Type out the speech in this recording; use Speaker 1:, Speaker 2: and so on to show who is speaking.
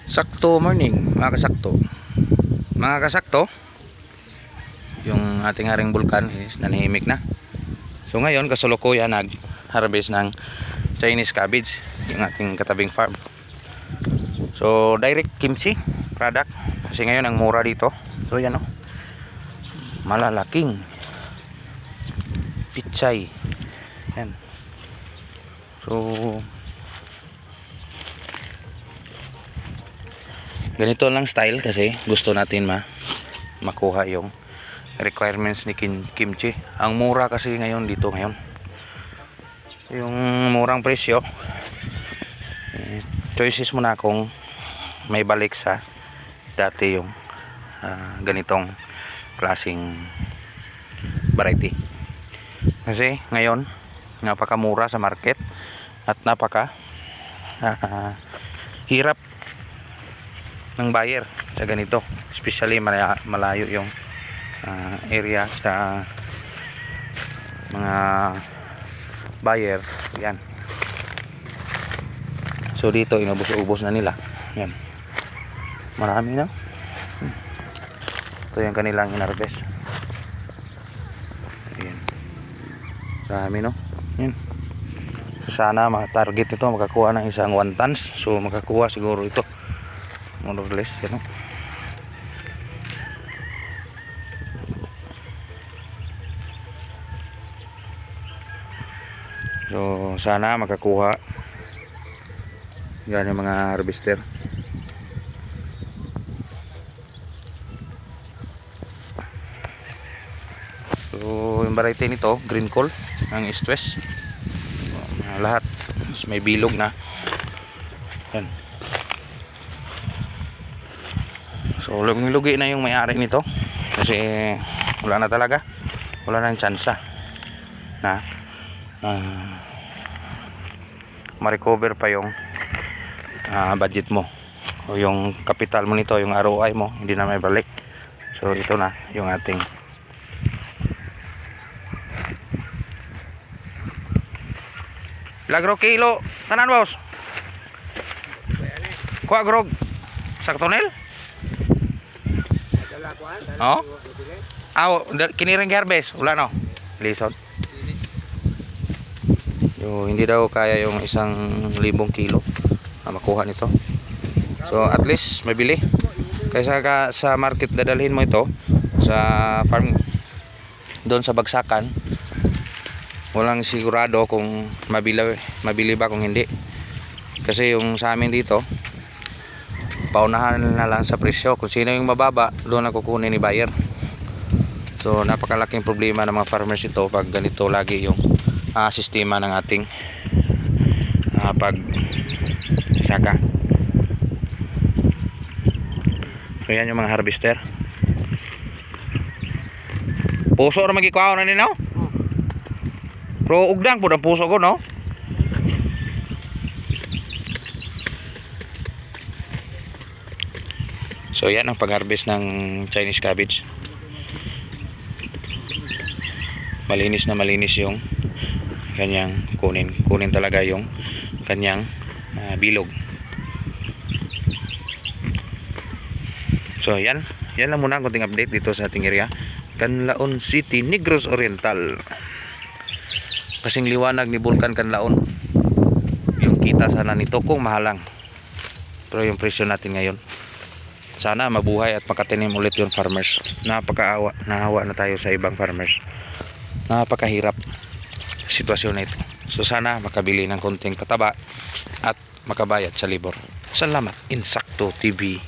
Speaker 1: Sakto morning, mga kasakto. Mga kasakto, yung ating haring bulkan is nanahimik na. So ngayon, kasalukuyan nag-harvest ng Chinese cabbage, yung ating katabing farm. So direct kimchi product. Kasi ngayon ang mura dito. So yan o. Malalaking pichay. Yan. So ganito lang style kasi gusto natin makuha yung requirements ni kimchi. Ang mura kasi ngayon dito ngayon. Yung murang presyo, choices mo na kung may balik sa dati yung ganitong klaseng variety. Kasi ngayon napakamura sa market at napaka hirap ng buyer sa ganito, especially malayo yung area sa mga buyer. Yan, so dito inubos-ubos na nila. Yan, marami na. Ito yung kanilang inharvest. Yan, marami no. Yan, so sana target ito makakuha ng isang 1 tons. So makakuha siguro ito more or less, you know? So sana makakuha yan yung mga harvester. So yung variety nito green call ang East West, lahat may bilog na. Yan. So lugi na yung may-ari nito kasi wala na talaga, wala nang tsansa na ma-recover pa yung budget mo o yung capital mo nito, yung ROI mo hindi na may balik. So ito na yung ating lagro kilo tanan boss. Kuha grog saktonel. Oh? Kiniring harvest, wala no? Lison. Hindi daw kaya yung 1,000 kilo na makuha nito. So at least mabili. Kaysa sa market dadalhin mo ito sa farm doon sa bagsakan, walang sigurado kung mabili ba kung hindi. Kasi yung sa amin dito paunahan na lang sa presyo. Kung sino yung mababa, doon na kukunin ni buyer. So napakalaking problema ng mga farmers ito pag ganito lagi yung sistema ng ating pagsaka. So yan yung mga harvester. Puso na magikuha na nino? Pero ugdang po ang puso ko, no? So yan ang pag-harvest ng Chinese cabbage. Malinis na malinis yung kanyang kunin talaga yung kanyang bilog. So yan lang muna ang konting update dito sa ating area, Canlaon City, Negros Oriental. Kasing liwanag ni Bulkan Canlaon yung kita sana nito kung mahalang, pero yung presyo natin ngayon, sana mabuhay at makatinim ulit yung farmers. Nahawa na tayo sa ibang farmers, napakahirap sitwasyon na ito. So sana makabili ng konting pataba at makabayad sa libor. Salamat. Insakto TV.